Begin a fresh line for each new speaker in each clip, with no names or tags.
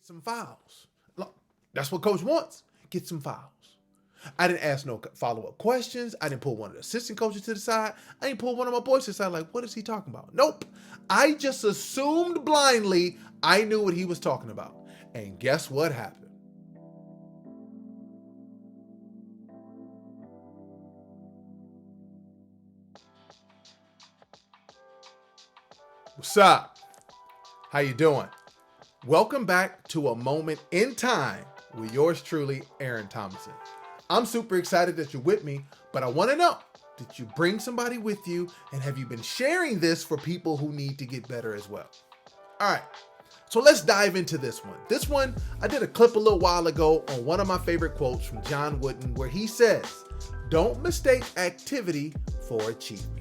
some fouls. Look, that's what coach wants. Get some fouls. I didn't ask no follow-up questions. I didn't pull one of the assistant coaches to the side. I didn't pull one of my boys to the side like, what is he talking about? Nope. I just assumed blindly I knew what he was talking about. And guess what happened? What's up? How you doing? Welcome back to A Moment in Time with yours truly, Aaron Thomason. I'm super excited that you're with me, but I want to know, did you bring somebody with you, and have you been sharing this for people who need to get better as well? All right, so let's dive into this one. This one, I did a clip a little while ago on one of my favorite quotes from John Wooden, where he says, "Don't mistake activity for achievement."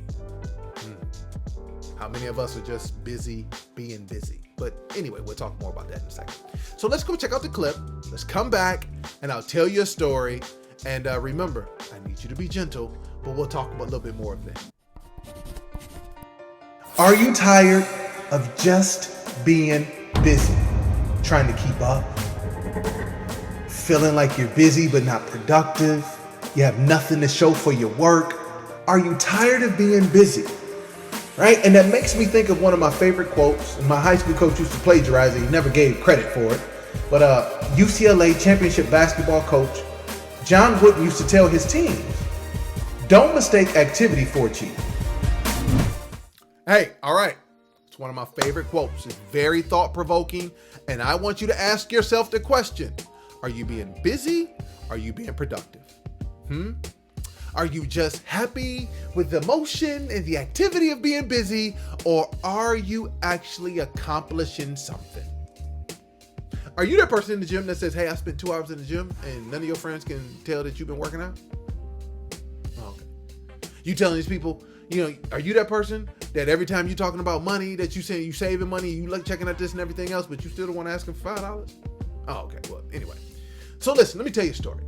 How many of us are just busy being busy? But anyway, we'll talk more about that in a second. So let's go check out the clip. Let's come back and I'll tell you a story. And remember, I need you to be gentle, but we'll talk about a little bit more of that. Are you tired of just being busy? Trying to keep up? Feeling like you're busy but not productive? You have nothing to show for your work? Are you tired of being busy? Right? And that makes me think of one of my favorite quotes. My high school coach used to plagiarize it. He never gave credit for it. But UCLA championship basketball coach John Wooden used to tell his teams, don't mistake activity for achievement. Hey, all right. It's one of my favorite quotes. It's very thought-provoking. And I want you to ask yourself the question, are you being busy? Are you being productive? Are you just happy with the motion and the activity of being busy, or are you actually accomplishing something? Are you that person in the gym that says, hey, I spent 2 hours in the gym and none of your friends can tell that you've been working out? Okay. You telling these people, are you that person that every time you're talking about money, that you say you saving money, you like checking out this and everything else, but you still don't want to ask them for $5? Oh, okay. Well, anyway. So listen, let me tell you a story.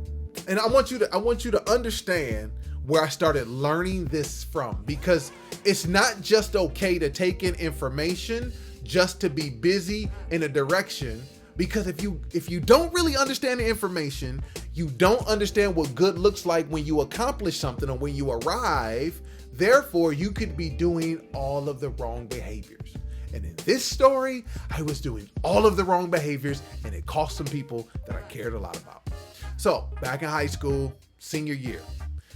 And I want you to understand where I started learning this from, because it's not just okay to take in information just to be busy in a direction, because if you don't really understand the information, you don't understand what good looks like when you accomplish something or when you arrive. Therefore, you could be doing all of the wrong behaviors. And in this story, I was doing all of the wrong behaviors, and it cost some people that I cared a lot about. So back in high school, senior year,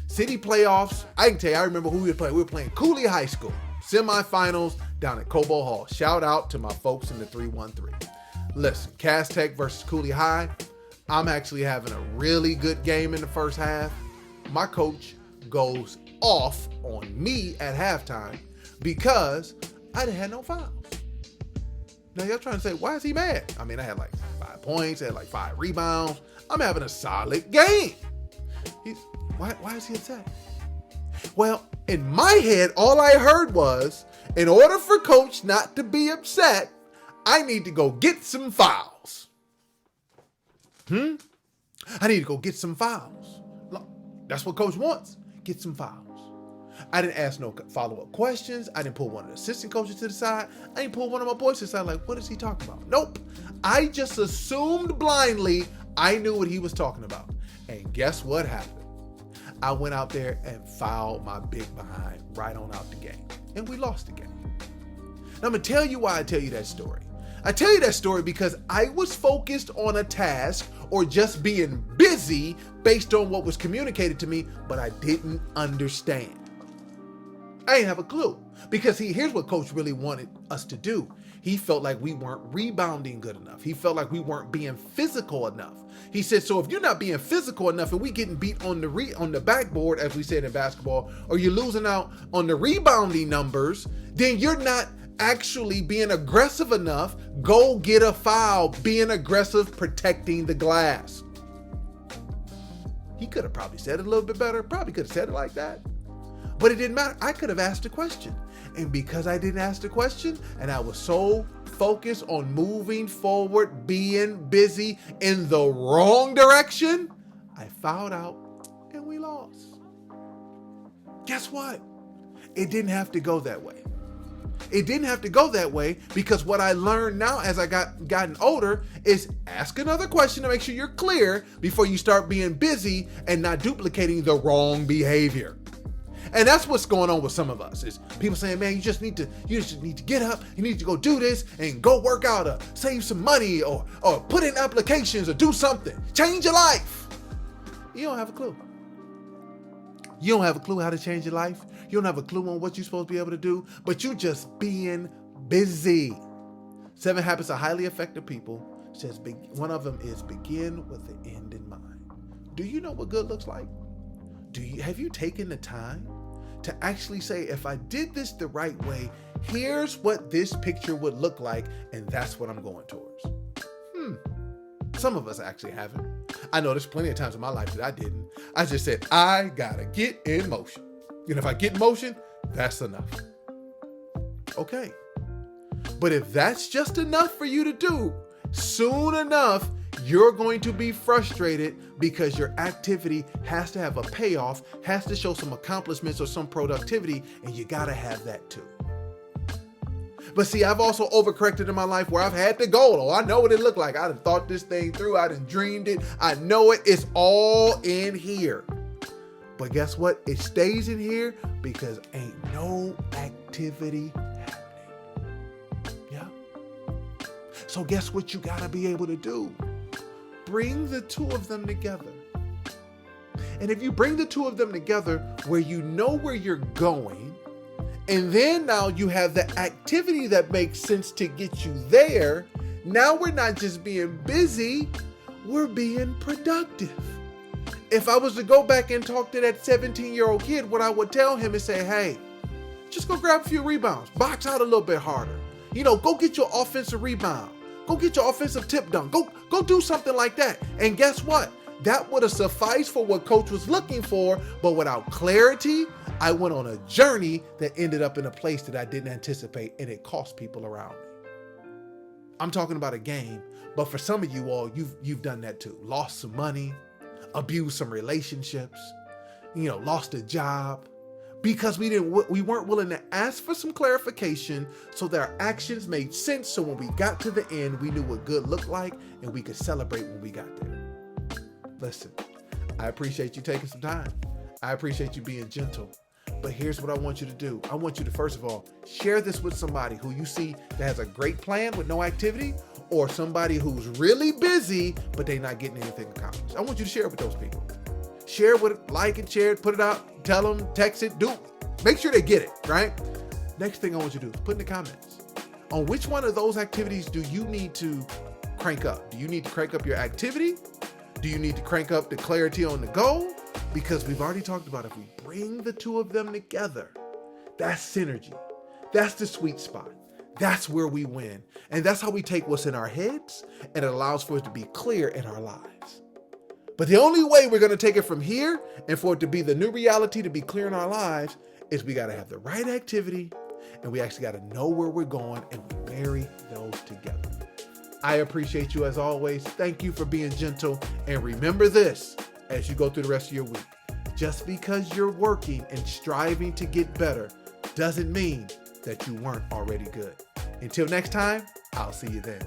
city playoffs. I can tell you, I remember who we were playing. We were playing Cooley High School, semifinals down at Cobo Hall. Shout out to my folks in the 313. Listen, Cass Tech versus Cooley High. I'm actually having a really good game in the first half. My coach goes off on me at halftime because I didn't have no fouls. Now y'all trying to say, why is he mad? I mean, I had like 5 points, I had like 5 rebounds. I'm having a solid game. Why is he upset? Well, in my head, all I heard was, in order for coach not to be upset, I need to go get some fouls. I need to go get some fouls. Look, that's what coach wants. Get some fouls. I didn't ask no follow-up questions. I didn't pull one of the assistant coaches to the side. I didn't pull one of my boys to the side like, what is he talking about? Nope. I just assumed blindly I knew what he was talking about. And guess what happened? I went out there and fouled my big behind right on out the game. And we lost the game. Now I'm going to tell you why I tell you that story. I tell you that story because I was focused on a task or just being busy based on what was communicated to me, but I didn't understand. I didn't have a clue, because here's what coach really wanted us to do. He felt like we weren't rebounding good enough. He felt like we weren't being physical enough. He said, so if you're not being physical enough and we getting beat on the backboard, as we said in basketball, or you're losing out on the rebounding numbers, then you're not actually being aggressive enough. Go get a foul, being aggressive, protecting the glass. He could have probably said it a little bit better. Probably could have said it like that. But it didn't matter. I could have asked a question. And because I didn't ask the question, and I was so focused on moving forward, being busy in the wrong direction, I fouled out and we lost. Guess what? It didn't have to go that way. It didn't have to go that way, because what I learned now as I gotten older is ask another question to make sure you're clear before you start being busy and not duplicating the wrong behavior. And that's what's going on with some of us, is people saying, man, you just need to get up, you need to go do this and go work out, or save some money, or put in applications, or do something, change your life. You don't have a clue. You don't have a clue how to change your life. You don't have a clue on what you're supposed to be able to do, but you just being busy. 7 Habits of Highly Effective People says one of them is begin with the end in mind. Do you know what good looks like? Have you taken the time to actually say, if I did this the right way, here's what this picture would look like, and that's what I'm going towards? Some of us actually haven't. I know there's plenty of times in my life that I didn't. I just said, I gotta get in motion. And if I get in motion, that's enough. Okay. But if that's just enough for you to do, soon enough, you're going to be frustrated, because your activity has to have a payoff, has to show some accomplishments or some productivity, and you gotta have that too. But see, I've also overcorrected in my life where I've had the goal. Oh, I know what it looked like. I done thought this thing through. I done dreamed it. I know it. It's all in here. But guess what? It stays in here because ain't no activity happening. Yeah. So guess what you gotta be able to do? Bring the two of them together. And if you bring the two of them together where you know where you're going, and then now you have the activity that makes sense to get you there, now we're not just being busy, we're being productive. If I was to go back and talk to that 17-year-old kid, what I would tell him is say, hey, just go grab a few rebounds, box out a little bit harder. Go get your offensive rebound. Go get your offensive tip dunk. Go do something like that. And guess what? That would have sufficed for what coach was looking for, but without clarity, I went on a journey that ended up in a place that I didn't anticipate, and it cost people around me. I'm talking about a game, but for some of you all, you've done that too. Lost some money, abused some relationships, lost a job, because we weren't willing to ask for some clarification so that our actions made sense. So when we got to the end, we knew what good looked like, and we could celebrate when we got there. Listen, I appreciate you taking some time. I appreciate you being gentle. But here's what I want you to do. I want you to, first of all, share this with somebody who you see that has a great plan with no activity, or somebody who's really busy, but they're not getting anything accomplished. I want you to share it with those people. Share it, like it, share it, put it out, tell them, text it, make sure they get it, right? Next thing I want you to do is put in the comments on which one of those activities do you need to crank up? Do you need to crank up your activity? Do you need to crank up the clarity on the goal? Because we've already talked about, if we bring the two of them together, that's synergy. That's the sweet spot. That's where we win. And that's how we take what's in our heads, and it allows for it to be clear in our lives. But the only way we're going to take it from here and for it to be the new reality, to be clear in our lives, is we got to have the right activity, and we actually got to know where we're going, and we marry those together. I appreciate you as always. Thank you for being gentle. And remember this as you go through the rest of your week. Just because you're working and striving to get better doesn't mean that you weren't already good. Until next time, I'll see you then.